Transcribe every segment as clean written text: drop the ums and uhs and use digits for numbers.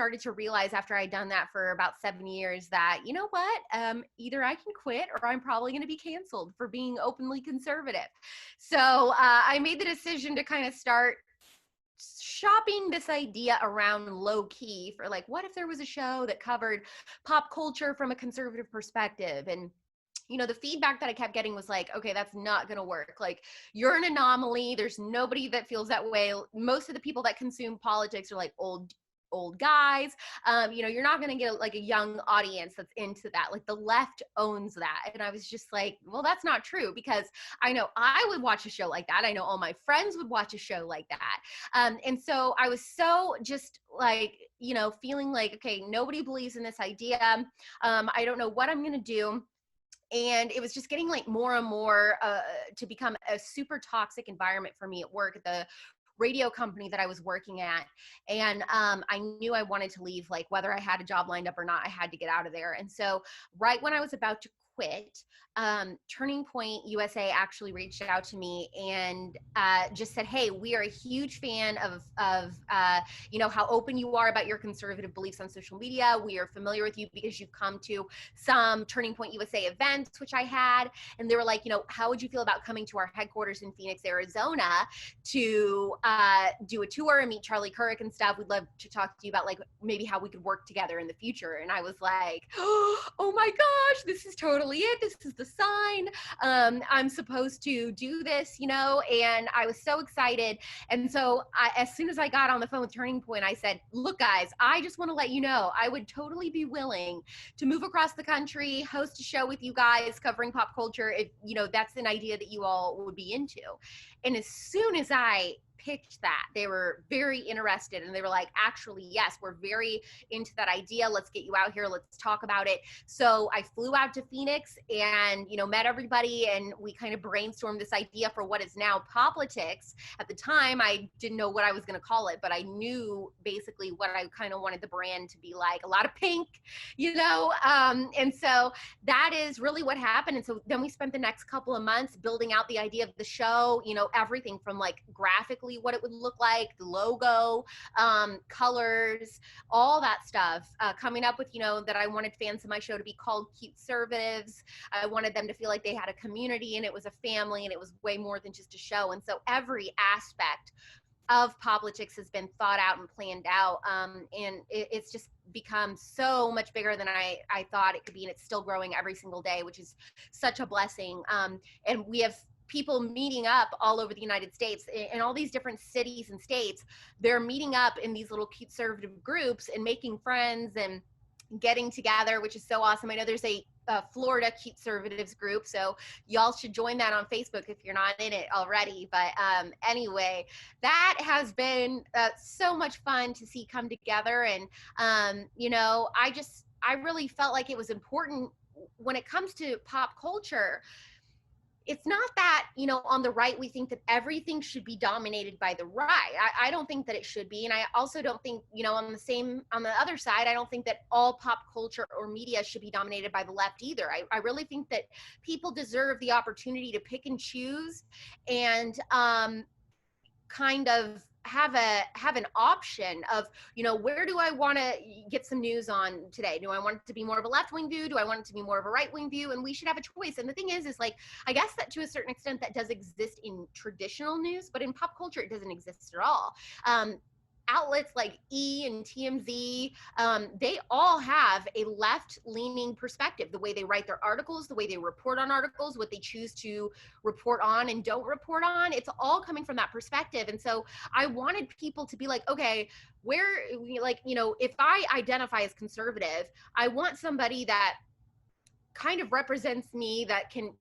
started to realize after I'd done that for about 7 years that, you know what, either I can quit or I'm probably going to be canceled for being openly conservative. So I made the decision to kind of start shopping this idea around low key for like, what if there was a show that covered pop culture from a conservative perspective? And the feedback that I kept getting was like, okay, that's not going to work. Like, you're an anomaly. There's nobody that feels that way. Most of the people that consume politics are like old guys. You're not going to get like a young audience that's into that. Like, the left owns that. And I was just like, well, that's not true, because I know I would watch a show like that. I know all my friends would watch a show like that. And so I was so just like, feeling like, okay, nobody believes in this idea. I don't know what I'm going to do. And it was just getting like more and more to become a super toxic environment for me at work, at the radio company that I was working at. And I knew I wanted to leave, like whether I had a job lined up or not, I had to get out of there. And so right when I was about to quit, Turning Point USA actually reached out to me and just said, hey, we are a huge fan of how open you are about your conservative beliefs on social media. We are familiar with you because you've come to some Turning Point USA events, which I had. And they were like, how would you feel about coming to our headquarters in Phoenix, Arizona to do a tour and meet Charlie Kirk and stuff? We'd love to talk to you about like maybe how we could work together in the future. And I was like, oh my gosh, this is totally it. This is the sign. I'm supposed to do this, and I was so excited. And so as soon as I got on the phone with Turning Point, I said, look, guys, I just want to let you know, I would totally be willing to move across the country, host a show with you guys covering pop culture, if, that's an idea that you all would be into. And as soon as I pitched that, they were very interested, and they were like, actually, yes, we're very into that idea. Let's get you out here. Let's talk about it. So I flew out to Phoenix and, met everybody, and we kind of brainstormed this idea for what is now Poplitics. At the time, I didn't know what I was going to call it, but I knew basically what I kind of wanted the brand to be like, a lot of pink, and so that is really what happened. And so then we spent the next couple of months building out the idea of the show, everything from like graphically what it would look like, the logo, colors, all that stuff, coming up with, that I wanted fans of my show to be called Cuteservatives. I wanted them to feel like they had a community and it was a family and it was way more than just a show. And so every aspect of Poplitics has been thought out and planned out. And it's just become so much bigger than I thought it could be. And it's still growing every single day, which is such a blessing. And we have people meeting up all over the United States in all these different cities and states. They're meeting up in these little conservative groups and making friends and getting together, which is so awesome. I know there's a Florida Cuteservatives group, so y'all should join that on Facebook if you're not in it already. But anyway, that has been so much fun to see come together. And I really felt like it was important when it comes to pop culture. It's not that, on the right, we think that everything should be dominated by the right. I don't think that it should be. And I also don't think, on the other side, I don't think that all pop culture or media should be dominated by the left either. I really think that people deserve the opportunity to pick and choose and kind of have an option of, where do I want to get some news on today? Do I want it to be more of a left-wing view? Do I want it to be more of a right-wing view? And we should have a choice. And the thing is like, I guess that to a certain extent that does exist in traditional news, but in pop culture, it doesn't exist at all. Outlets like E! and TMZ, they all have a left-leaning perspective. The way they write their articles, the way they report on articles, what they choose to report on and don't report on, it's all coming from that perspective. And so I wanted people to be like, okay, if I identify as conservative, I want somebody that kind of represents me, that can,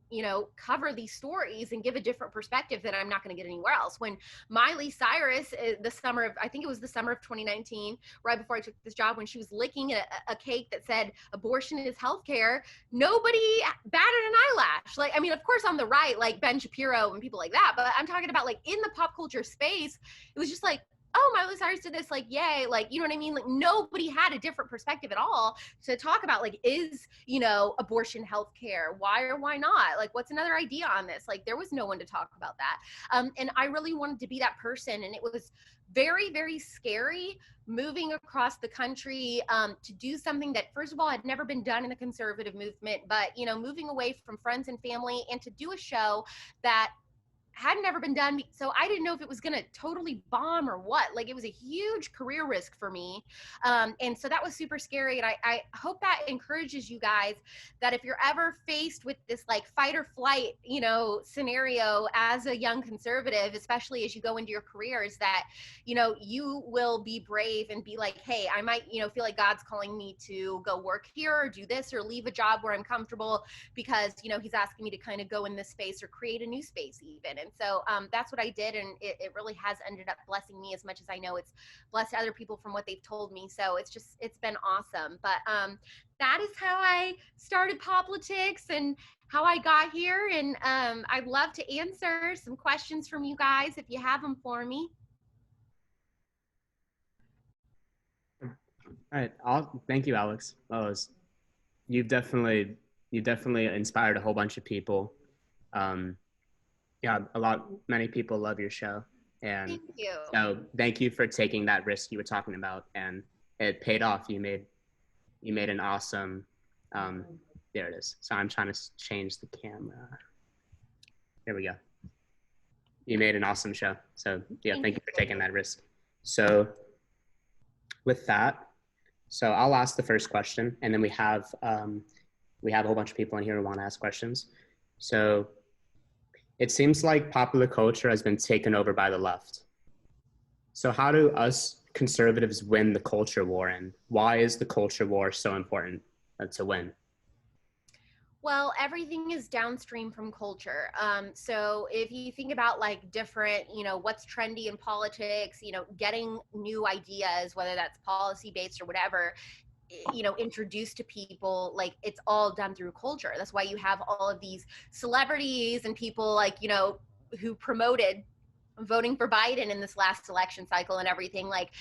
cover these stories and give a different perspective that I'm not going to get anywhere else. When Miley Cyrus, I think it was the summer of 2019, right before I took this job, when she was licking a cake that said abortion is healthcare, nobody batted an eyelash. Like, I mean, of course on the right, like Ben Shapiro and people like that, but I'm talking about like in the pop culture space, it was just like, oh, Miley Cyrus did this, like, yay, like, you know what I mean? Like, nobody had a different perspective at all to talk about, like, is, you know, abortion health care? Why or why not? Like, what's another idea on this? Like, there was no one to talk about that. And I really wanted to be that person. And it was very, very scary moving across the country to do something that, first of all, had never been done in the conservative movement, but, you know, moving away from friends and family and to do a show that had never been done. So I didn't know if it was going to totally bomb or what. Like, it was a huge career risk for me. And so that was super scary. And I hope that encourages you guys that if you're ever faced with this like fight or flight, you know, scenario as a young conservative, especially as you go into your careers, that, you know, you will be brave and be like, hey, I might, you know, feel like God's calling me to go work here or do this or leave a job where I'm comfortable because, you know, he's asking me to kind of go in this space or create a new space even. And so that's what I did. And it really has ended up blessing me as much as I know it's blessed other people from what they've told me. So it's been awesome. But that is how I started politics and how I got here. And I'd love to answer some questions from you guys if you have them for me. All right. Thank you, Alex. You've definitely inspired a whole bunch of people. Yeah, many people love your show. And Thank you. so thank you for taking that risk you were talking about, and it paid off. You made an awesome, there it is. So I'm trying to change the camera. There we go. You made an awesome show. So yeah, thank you for taking that risk. So with that, so I'll ask the first question, and then we have a whole bunch of people in here who want to ask questions. So it seems like popular culture has been taken over by the left. So how do us conservatives win the culture war, and why is the culture war so important to win? Well, everything is downstream from culture. So if you think about like different, you know, what's trendy in politics, you know, getting new ideas, whether that's policy based or whatever, you know, introduced to people, like it's all done through culture. That's why you have all of these celebrities and people like, you know, who promoted voting for Biden in this last election cycle and everything. Like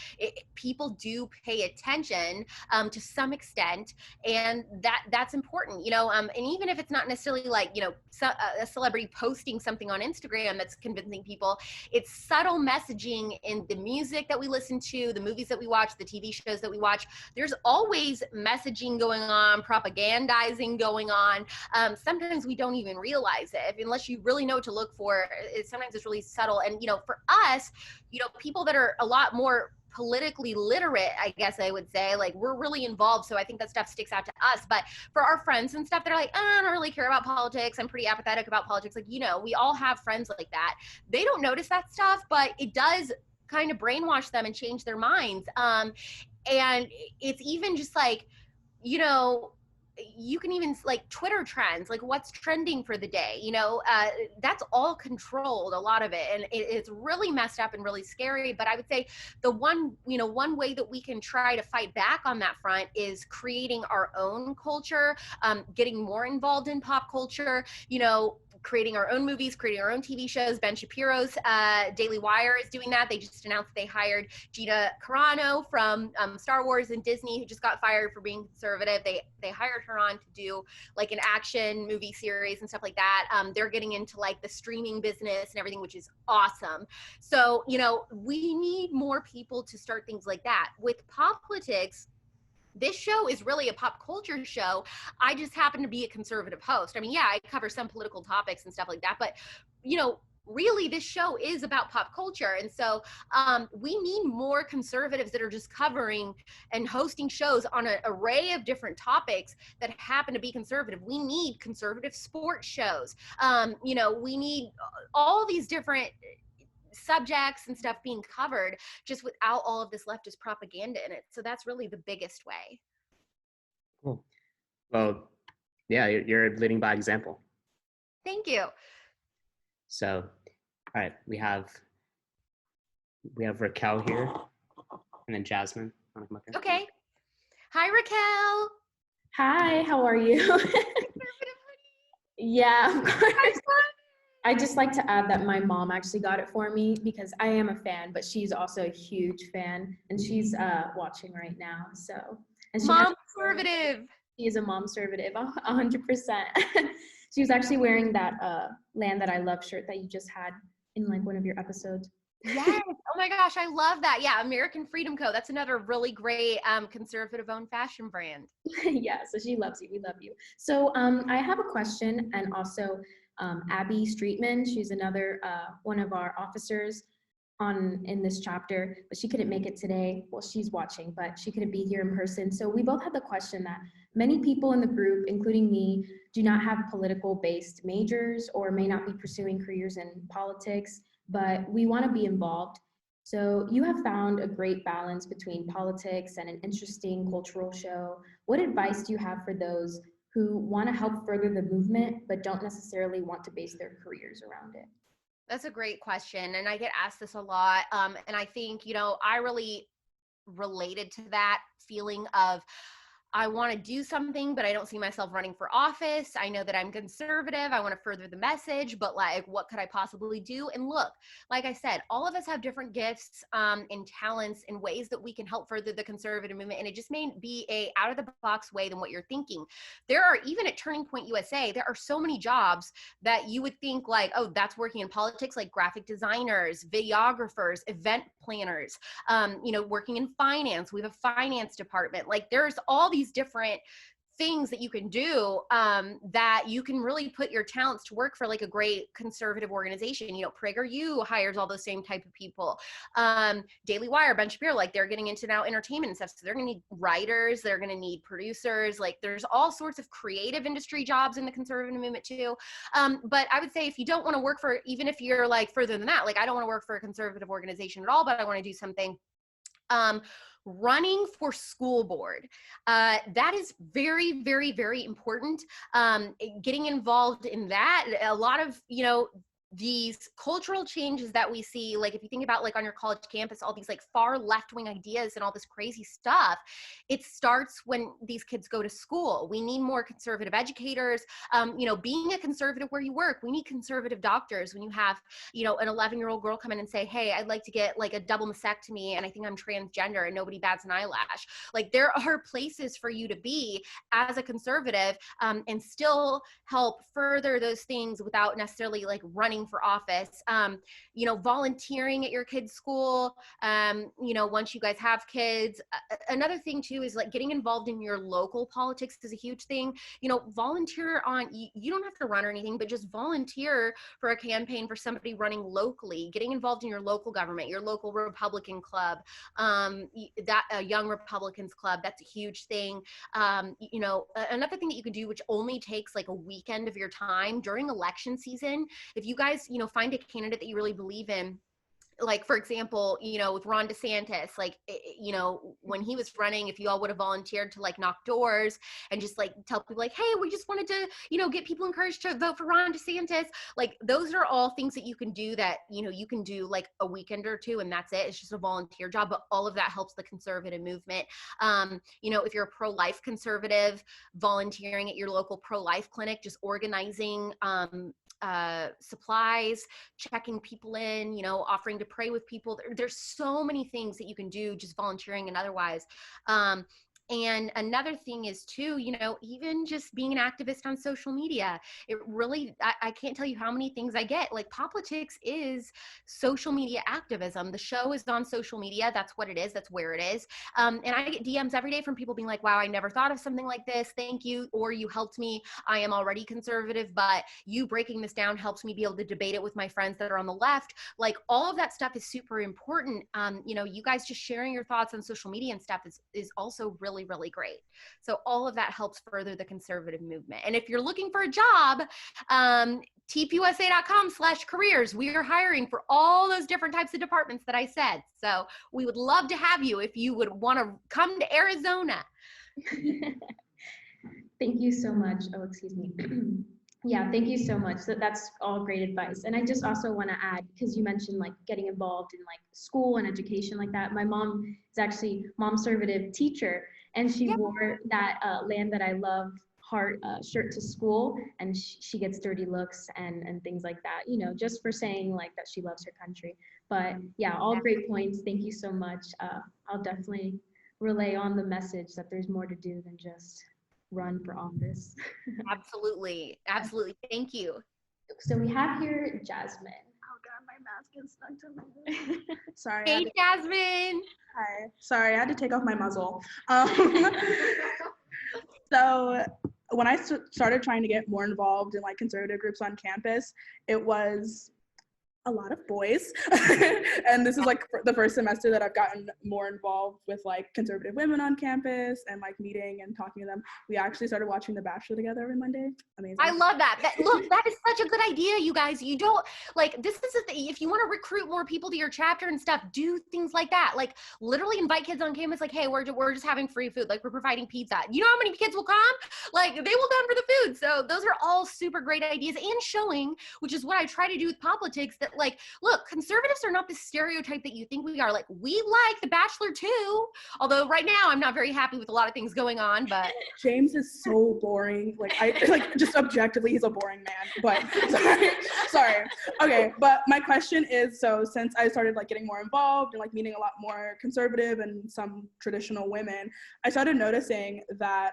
people do pay attention to some extent, and that's important, you know. And even if it's not necessarily like, you know, a celebrity posting something on Instagram that's convincing people, it's subtle messaging in the music that we listen to, the movies that we watch, the TV shows that we watch. There's always messaging going on, propagandizing going on. Sometimes we don't even realize it unless you really know what to look for. Sometimes it's really subtle. And, you know, for us, you know, people that are a lot more politically literate, I guess I would say, like we're really involved. So I think that stuff sticks out to us. But for our friends and stuff that are like, I don't really care about politics, I'm pretty apathetic about politics. Like, you know, we all have friends like that. They don't notice that stuff, but it does kind of brainwash them and change their minds. And it's even just like, you know, you can even like Twitter trends, like what's trending for the day, you know, that's all controlled, a lot of it. And it's really messed up and really scary. But I would say the one, you know, one way that we can try to fight back on that front is creating our own culture, getting more involved in pop culture, you know, creating our own movies, creating our own TV shows. Ben Shapiro's Daily Wire is doing that. They just announced they hired Gina Carano from Star Wars and Disney, who just got fired for being conservative. They hired her on to do like an action movie series and stuff like that. They're getting into like the streaming business and everything, which is awesome. So, you know, we need more people to start things like that. With politics, this show is really a pop culture show. I just happen to be a conservative host. I mean, yeah, I cover some political topics and stuff like that, but, you know, really this show is about pop culture. And so we need more conservatives that are just covering and hosting shows on an array of different topics that happen to be conservative. We need conservative sports shows. You know, we need all these different subjects and stuff being covered, just without all of this leftist propaganda in it. So that's really the biggest way. Cool. Well, yeah, you're leading by example. Thank you. So, all right, we have Raquel here, and then Jasmine. Okay. Hi, Raquel. Hi, how are you? Yeah, of course. I just like to add that my mom actually got it for me because I am a fan, but she's also a huge fan, and she's watching right now. So, and she has Mom conservative. she is a mom conservative, 100%. She was actually wearing that "Land That I Love" shirt that you just had in like one of your episodes. Yes. Oh my gosh, I love that. Yeah, American Freedom Co. That's another really great conservative-owned fashion brand. Yeah, so she loves you. We love you. So I have a question, and also Abby Streetman. She's another one of our officers on in this chapter, but she couldn't make it today. Well, she's watching, but she couldn't be here in person. So we both had the question that many people in the group, including me, do not have political-based majors or may not be pursuing careers in politics, but we want to be involved. So you have found a great balance between politics and an interesting cultural show. What advice do you have for those who want to help further the movement but don't necessarily want to base their careers around it? That's a great question. And I get asked this a lot. And I think, I really related to that feeling of I want to do something, but I don't see myself running for office. I know that I'm conservative. I want to further the message, but like, what could I possibly do? And look, like I said, all of us have different gifts and talents and ways that we can help further the conservative movement. And it just may be a out of the box way than what you're thinking. There are, even at Turning Point USA, there are so many jobs that you would think like, oh, that's working in politics, like graphic designers, videographers, event planners, working in finance. We have a finance department. Like there's all these different things that you can do that you can really put your talents to work for like a great conservative organization. PragerU hires all those same type of people. Daily Wire, Ben Shapiro, like they're getting into now entertainment and stuff. So they're going to need writers. They're going to need producers. Like there's all sorts of creative industry jobs in the conservative movement too. But I would say if you don't want to work for, even if you're like further than that, like I don't want to work for a conservative organization at all, but I want to do something running for school board. That is very, very, very important. Getting involved in that, a lot of, these cultural changes that we see, like if you think about like on your college campus, all these like far left-wing ideas and all this crazy stuff, it starts when these kids go to school. We need more conservative educators. Being a conservative where you work, we need conservative doctors. When you have, an 11-year-old girl come in and say, hey, I'd like to get like a double mastectomy and I think I'm transgender, and nobody bats an eyelash. Like there are places for you to be as a conservative and still help further those things without necessarily like running for office. Volunteering at your kids' school, once you guys have kids. Another thing too is like getting involved in your local politics is a huge thing. Volunteer on, you don't have to run or anything, but just volunteer for a campaign for somebody running locally, getting involved in your local government, your local Republican club, that Young Republicans club, that's a huge thing. Another thing that you can do, which only takes like a weekend of your time during election season, if you guys, find a candidate that you really believe in, like for example, with Ron DeSantis, like, when he was running, if you all would have volunteered to like knock doors and just like tell people like, hey, we just wanted to, get people encouraged to vote for Ron DeSantis. Like those are all things that you can do that, you can do like a weekend or two and that's it. It's just a volunteer job, but all of that helps the conservative movement. If you're a pro-life conservative, volunteering at your local pro-life clinic, just organizing, supplies, checking people in, offering to pray with people. There's so many things that you can do just volunteering and otherwise. And another thing is too, even just being an activist on social media, it really, I can't tell you how many things I get. Like politics is social media activism. The show is on social media. That's what it is. That's where it is. And I get DMs every day from people being like, wow, I never thought of something like this. Thank you. Or you helped me. I am already conservative, but you breaking this down helps me be able to debate it with my friends that are on the left. Like all of that stuff is super important. You guys just sharing your thoughts on social media and stuff is also really, really great. So all of that helps further the conservative movement. And if you're looking for a job, tpusa.com/careers, we are hiring for all those different types of departments that I said. So we would love to have you if you would want to come to Arizona. Thank you so much. Oh, excuse me. Yeah, thank you so much. That's all great advice. And I just also want to add, because you mentioned like getting involved in like school and education like that. My mom is actually mom conservative teacher, and she wore that Land That I Love heart shirt to school, and she gets dirty looks and things like that, you know, just for saying like that she loves her country. But yeah, all great points. Thank you so much. I'll definitely relay on the message that there's more to do than just run for office. Absolutely. Absolutely. Thank you. So we have here Jasmine. Oh God, my mask is stuck to me. Sorry. Hey, Jasmine. Hi. Sorry, I had to take off my muzzle. So when I started trying to get more involved in like conservative groups on campus, it was a lot of boys. And this is like the first semester that I've gotten more involved with like conservative women on campus and like meeting and talking to them. We actually started watching The Bachelor together every Monday. Amazing. I love that. Look, that is such a good idea, you guys. You don't like, this is the thing. If you want to recruit more people to your chapter and stuff, do things like that. Like literally invite kids on campus. Like, hey, we're just having free food. Like we're providing pizza. You know how many kids will come? Like they will come for the food. So those are all super great ideas, and showing, which is what I try to do with politics, that like, look, conservatives are not the stereotype that you think we are. Like we like The Bachelor too. Although right now I'm not very happy with a lot of things going on, but James is so boring. Like just objectively, he's a boring man. But sorry. Okay, but my question is, so since I started like getting more involved and like meeting a lot more conservative and some traditional women, I started noticing that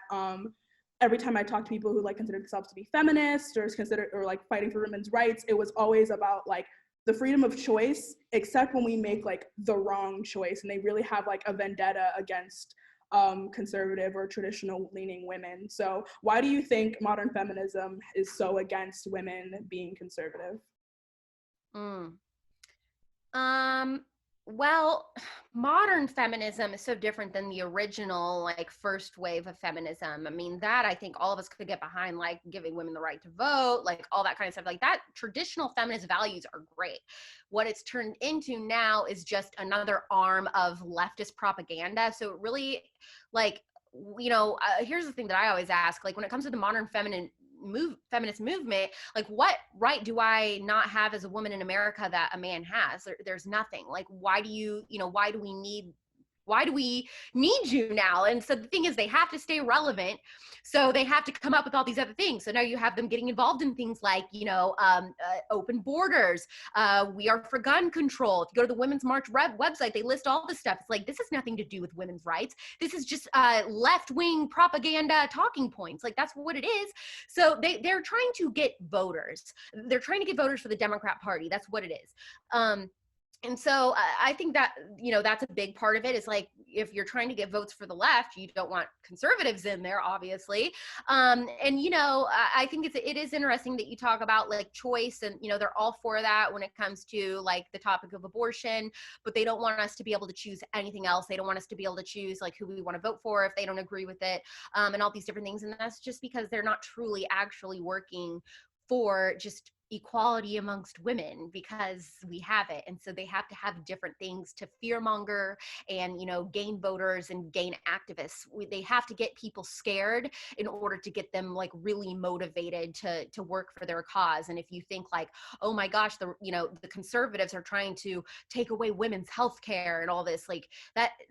every time I talked to people who like considered themselves to be feminists or like fighting for women's rights, it was always about like the freedom of choice, except when we make like the wrong choice, and they really have like a vendetta against conservative or traditional leaning women. So why do you think modern feminism is so against women being conservative? Well, modern feminism is so different than the original, like, first wave of feminism. I mean, that I think all of us could get behind, like giving women the right to vote, like all that kind of stuff. Like that, traditional feminist values are great. What it's turned into now is just another arm of leftist propaganda. So it really, like, you know, here's the thing that I always ask, like, when it comes to the modern feminist movement, like what right do I not have as a woman in America that a man has? There's nothing. Like, why do we need you now? And so the thing is, they have to stay relevant, so they have to come up with all these other things. So now you have them getting involved in things like, you know, open borders. We are for gun control. If you go to the Women's March website, they list all this stuff. It's like, this has nothing to do with women's rights. This is just left-wing propaganda talking points. Like, that's what it is. So they're trying to get voters. They're trying to get voters for the Democrat Party. That's what it is. And so I think that, you know, that's a big part of it, is like, if you're trying to get votes for the left, you don't want conservatives in there, obviously. And, you know, I think it is interesting that you talk about like choice, and, you know, they're all for that when it comes to like the topic of abortion, but they don't want us to be able to choose anything else. They don't want us to be able to choose like who we want to vote for if they don't agree with it, and all these different things. And that's just because they're not truly actually working for just equality amongst women, because we have it. And so they have to have different things to fearmonger and, you know, gain voters and gain activists. They have to get people scared in order to get them like really motivated to work for their cause. And if you think like, oh my gosh, the conservatives are trying to take away women's health care and all this, like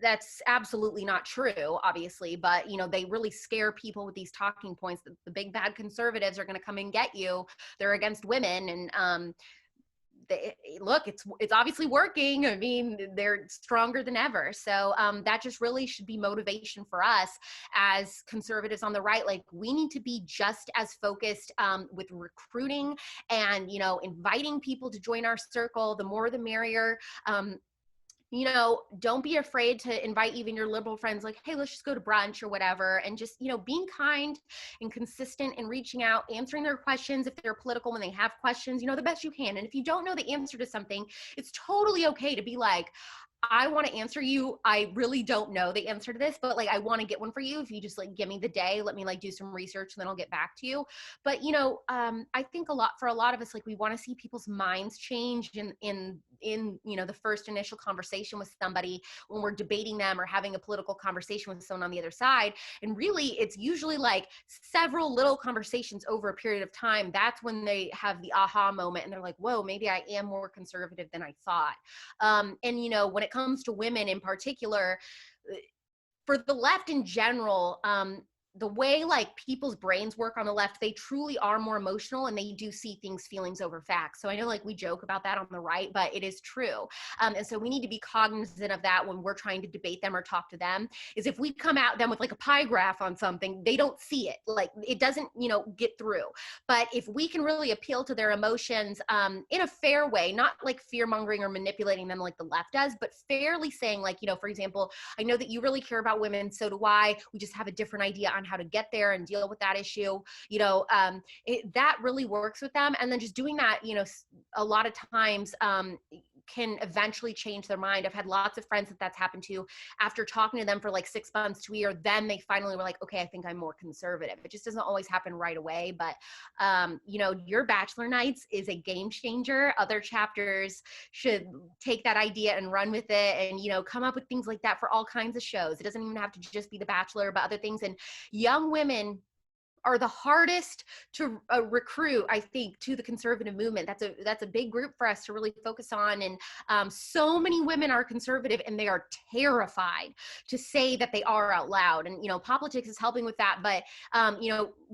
that's absolutely not true, obviously. But, you know, they really scare people with these talking points that the big bad conservatives are going to come and get you. They're against women. And look, it's obviously working. I mean, they're stronger than ever. So that just really should be motivation for us as conservatives on the right. Like, we need to be just as focused with recruiting and, you know, inviting people to join our circle. The more the merrier. You know, don't be afraid to invite even your liberal friends, like, hey, let's just go to brunch or whatever. And just, you know, being kind and consistent and reaching out, answering their questions if they're political, when they have questions, you know, the best you can. And if you don't know the answer to something, it's totally okay to be like, I want to answer you. I really don't know the answer to this, but like, I want to get one for you. If you just like give me the day, let me like do some research, and then I'll get back to you. But, you know, I think for a lot of us, like, we want to see people's minds change in, you know, the first initial conversation with somebody, when we're debating them or having a political conversation with someone on the other side. And really, it's usually like several little conversations over a period of time. That's when they have the aha moment, and they're like, whoa, maybe I am more conservative than I thought. And, you know, when it comes to women in particular, for the left in general, the way like people's brains work on the left, they truly are more emotional and they do see things, feelings over facts. So I know like we joke about that on the right, but it is true. And so we need to be cognizant of that when we're trying to debate them or talk to them, is if we come at them with like a pie graph on something, they don't see it. Like it doesn't, get through. But if we can really appeal to their emotions in a fair way, not like fear mongering or manipulating them like the left does, but fairly saying like, for example, I know that you really care about women, so do I. We just have a different idea on how to get there and deal with that issue. That really works with them. And then just doing that, a lot of times can eventually change their mind. I've had lots of friends that's happened to after talking to them for like 6 months to a year. Then they finally were like, okay, I think I'm more conservative. It just doesn't always happen right away. But, your bachelor nights is a game changer. Other chapters should take that idea and run with it and, come up with things like that for all kinds of shows. It doesn't even have to just be The Bachelor, but other things. And young women are the hardest to recruit, I think, to the conservative movement. That's a big group for us to really focus on. And so many women are conservative and they are terrified to say that they are out loud. And, politics is helping with that. But,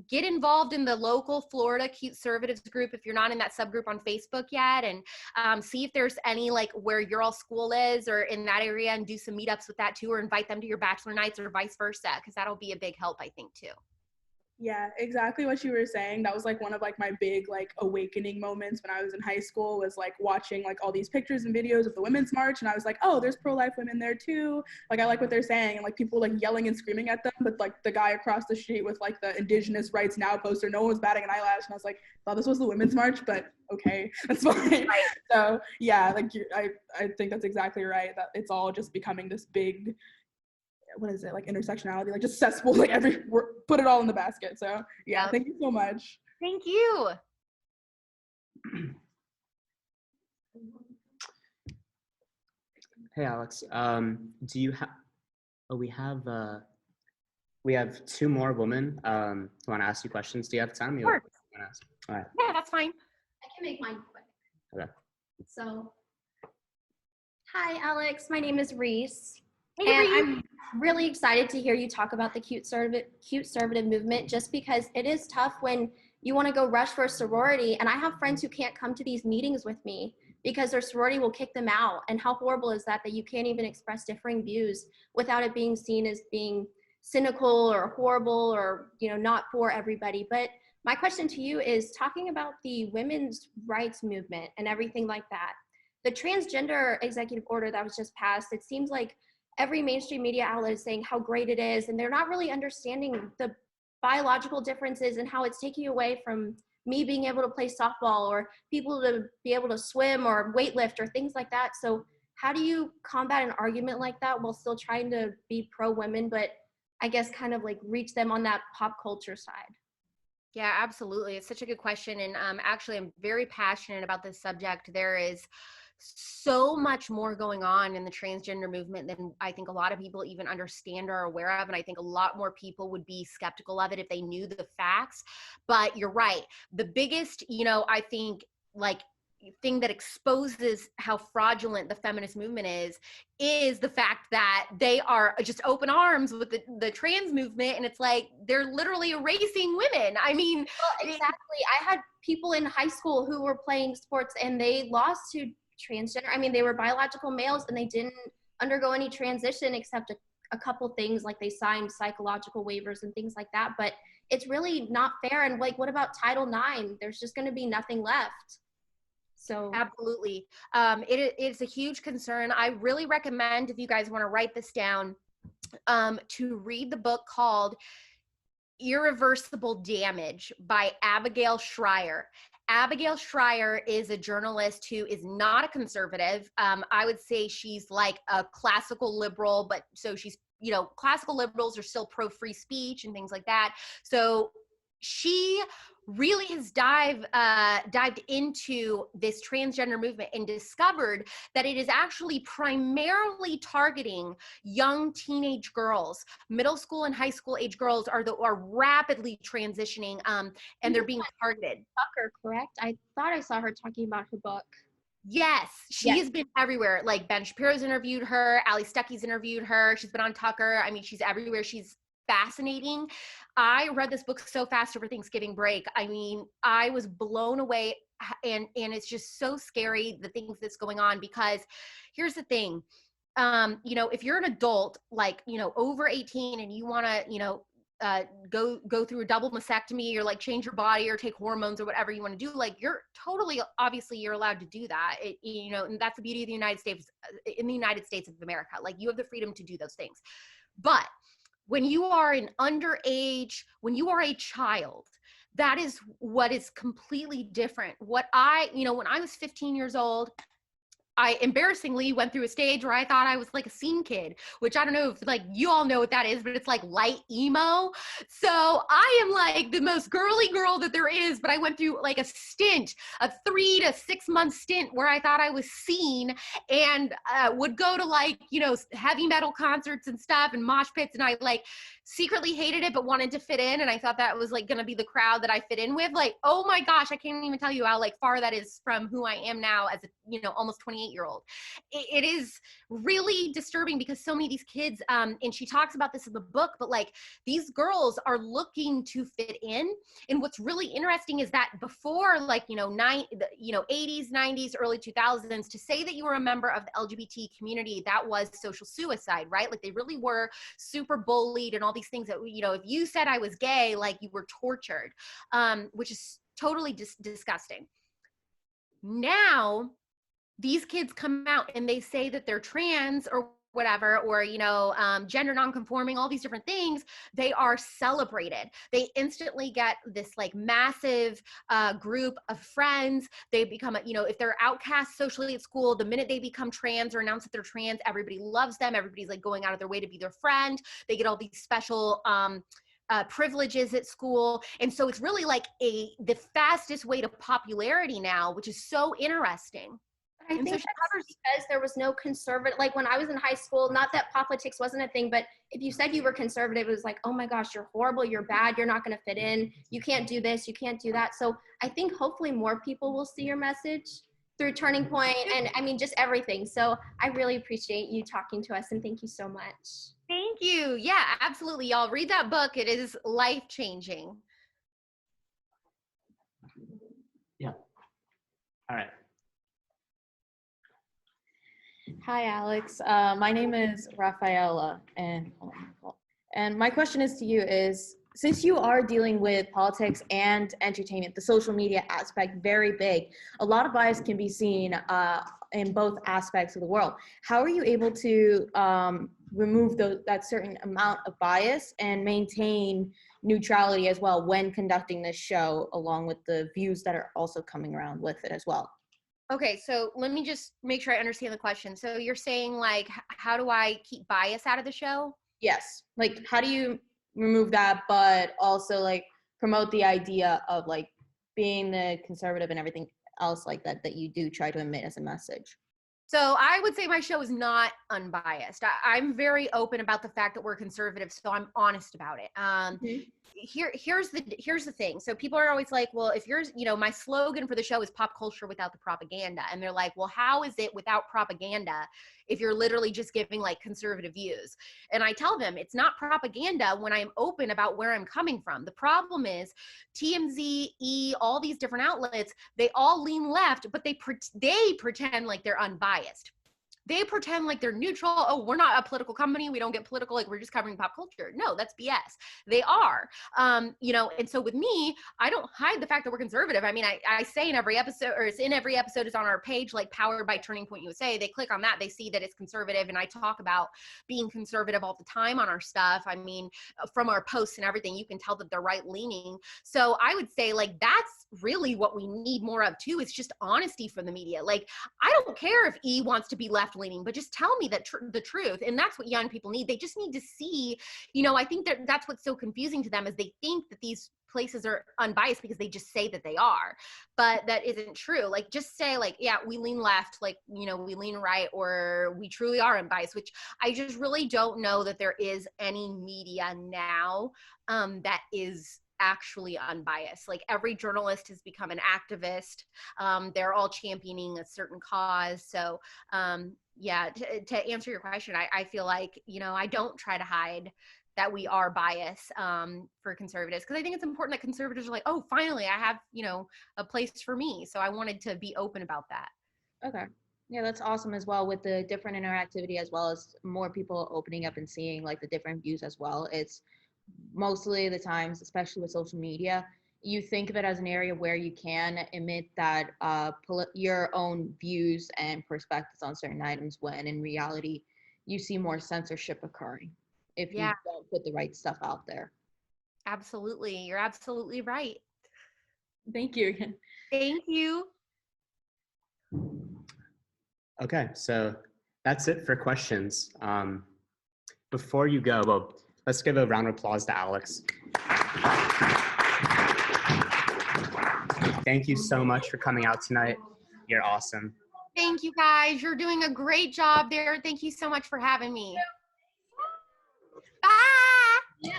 get involved in the local Florida Cuteservatives group if you're not in that subgroup on Facebook yet. And see if there's any like where your all school is or in that area, and do some meetups with that too, or invite them to your bachelor nights or vice versa, because that'll be a big help, I think, too. Yeah, exactly what you were saying. That was like one of like my big like awakening moments when I was in high school, was like watching like all these pictures and videos of the Women's March, and I was like, oh, there's pro-life women there too. Like I like what they're saying, and like people like yelling and screaming at them, but like the guy across the street with like the Indigenous Rights Now poster, no one was batting an eyelash, and I was like, thought this was the Women's March, but okay, that's fine. Right. So yeah, like I think that's exactly right. That it's all just becoming this big, what is it, like intersectionality, like just cesspool, like put it all in the basket. So yeah, thank you so much. Thank you. Hey Alex, do you have? Oh, we have two more women who want to ask you questions. Do you have time? Sure. All right. Yeah, that's fine. I can make mine quick. Okay. So, hi Alex, my name is Reese. Hey, And Reese. I'm really excited to hear you talk about the Cuteservative movement, just because it is tough when you want to go rush for a sorority. And I have friends who can't come to these meetings with me because their sorority will kick them out. And how horrible is that you can't even express differing views without it being seen as being cynical or horrible or, not for everybody. But my question to you is talking about the women's rights movement and everything like that. The transgender executive order that was just passed, it seems like every mainstream media outlet is saying how great it is, and they're not really understanding the biological differences and how it's taking away from me being able to play softball or people to be able to swim or weightlift or things like that. So how do you combat an argument like that while still trying to be pro-women, but I guess kind of like reach them on that pop culture side? Yeah, absolutely. It's such a good question. And actually, I'm very passionate about this subject. There is so much more going on in the transgender movement than I think a lot of people even understand or are aware of. And I think a lot more people would be skeptical of it if they knew the facts. But you're right. The biggest, I think, like, thing that exposes how fraudulent the feminist movement is the fact that they are just open arms with the trans movement, and it's like they're literally erasing women. I mean, well, exactly. I had people in high school who were playing sports and they lost to transgender. I mean, they were biological males and they didn't undergo any transition except a couple things, like they signed psychological waivers and things like that. But it's really not fair. And like, what about Title IX? There's just going to be nothing left. So absolutely. It's a huge concern. I really recommend, if you guys want to write this down, to read the book called Irreversible Damage by Abigail Schreier. Abigail Schreier is a journalist who is not a conservative. I would say she's like a classical liberal, but so she's, classical liberals are still pro-free speech and things like that. So she really has dived into this transgender movement and discovered that it is actually primarily targeting young teenage girls. Middle school and high school age girls are rapidly transitioning, and they're being targeted. Tucker, correct? I thought I saw her talking about her book. Yes, she has been everywhere. Like Ben Shapiro's interviewed her, Ali Stuckey's interviewed her. She's been on Tucker. I mean, she's everywhere. She's fascinating. I read this book so fast over Thanksgiving break. I mean, I was blown away, and it's just so scary, the things that's going on, because here's the thing. You know, if you're an adult, like, you know, over 18, and you want to, you know, go through a double mastectomy, or like change your body or take hormones or whatever you want to do, like, you're totally, obviously you're allowed to do that. You know, and that's the beauty of the United States, in the United States of America. Like, you have the freedom to do those things. But when you are an underage, when you are a child, that is what is completely different. You know, when I was 15 years old, I embarrassingly went through a stage where I thought I was like a scene kid, which I don't know if like you all know what that is, but it's like light emo. So I am like the most girly girl that there is, but I went through like a 3 to 6 month stint where I thought I was seen, and would go to like, you know, heavy metal concerts and stuff and mosh pits. And I like secretly hated it, but wanted to fit in. And I thought that was like going to be the crowd that I fit in with. Like, oh my gosh, I can't even tell you how like far that is from who I am now as a, you know, almost 28-year-old. It is really disturbing, because so many of these kids, and she talks about this in the book, but like, these girls are looking to fit in. And what's really interesting is that before, like, you know, 80s, 90s, early 2000s, to say that you were a member of the LGBT community, that was social suicide, right? Like, they really were super bullied and all these things that, you know, if you said I was gay, like, you were tortured, which is totally disgusting. Now, these kids come out and they say that they're trans or whatever, or, you know, gender nonconforming, all these different things. They are celebrated. They instantly get this like massive group of friends. They become, you know, if they're outcast socially at school, the minute they become trans or announce that they're trans, everybody loves them. Everybody's like going out of their way to be their friend. They get all these special privileges at school. And so it's really like the fastest way to popularity now, which is so interesting. I think that's because there was no conservative, like when I was in high school, not that politics wasn't a thing, but if you said you were conservative, it was like, oh my gosh, you're horrible, you're bad, you're not going to fit in, you can't do this, you can't do that. So I think hopefully more people will see your message through Turning Point, and I mean, just everything. So I really appreciate you talking to us, and thank you so much. Thank you. Yeah, absolutely. Y'all read that book. It is life-changing. Yeah. All right. Hi, Alex. My name is Rafaela, and my question is to you is, since you are dealing with politics and entertainment, the social media aspect very big, a lot of bias can be seen in both aspects of the world. How are you able to remove that certain amount of bias and maintain neutrality as well when conducting this show, along with the views that are also coming around with it as well? Okay, so let me just make sure I understand the question. So you're saying like, how do I keep bias out of the show? Yes. Like, how do you remove that, but also like promote the idea of like being the conservative and everything else like that you do try to emit as a message? So I would say my show is not unbiased. I'm very open about the fact that we're conservative, so I'm honest about it. Here's the thing. So people are always like, well, if you're, you know, my slogan for the show is pop culture without the propaganda. And they're like, well, how is it without propaganda if you're literally just giving like conservative views? And I tell them it's not propaganda when I'm open about where I'm coming from. The problem is TMZ, all these different outlets, they all lean left, but they pretend like they're unbiased. They pretend like they're neutral. Oh, we're not a political company. We don't get political. Like, we're just covering pop culture. No, that's BS. They are. You know, and so with me, I don't hide the fact that we're conservative. I mean, I say in every episode, or it's in every episode, is on our page, like powered by Turning Point USA. They click on that, they see that it's conservative. And I talk about being conservative all the time on our stuff. I mean, from our posts and everything, you can tell that they're right leaning. So I would say like, that's really what we need more of too, is just honesty from the media. Like, I don't care if E wants to be left leaning, but just tell me that the truth. And that's what young people need. They just need to see, you know, I think that's what's so confusing to them, is they think that these places are unbiased because they just say that they are, but that isn't true. Like, just say like, yeah, we lean left, like, you know, we lean right, or we truly are unbiased, which I just really don't know that there is any media now that is actually unbiased. Like, every journalist has become an activist. They're all championing a certain cause. So yeah, to answer your question, I feel like, you know, I don't try to hide that we are biased for conservatives, because I think it's important that conservatives are like, oh, finally I have, you know, a place for me. So I wanted to be open about that. Okay. Yeah, that's awesome as well, with the different interactivity, as well as more people opening up and seeing like the different views as well. It's mostly the times, especially with social media, you think of it as an area where you can emit that your own views and perspectives on certain items, when in reality you see more censorship occurring if you don't put the right stuff out there. Absolutely. You're absolutely right. Thank you again. Thank you. Okay, so that's it for questions. Before you go, well, let's give a round of applause to Alex. Thank you so much for coming out tonight. You're awesome. Thank you guys. You're doing a great job there. Thank you so much for having me. Bye.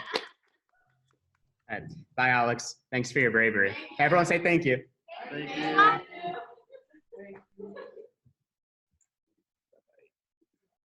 All right. Bye, Alex. Thanks for your bravery. Everyone say thank you. Thank you.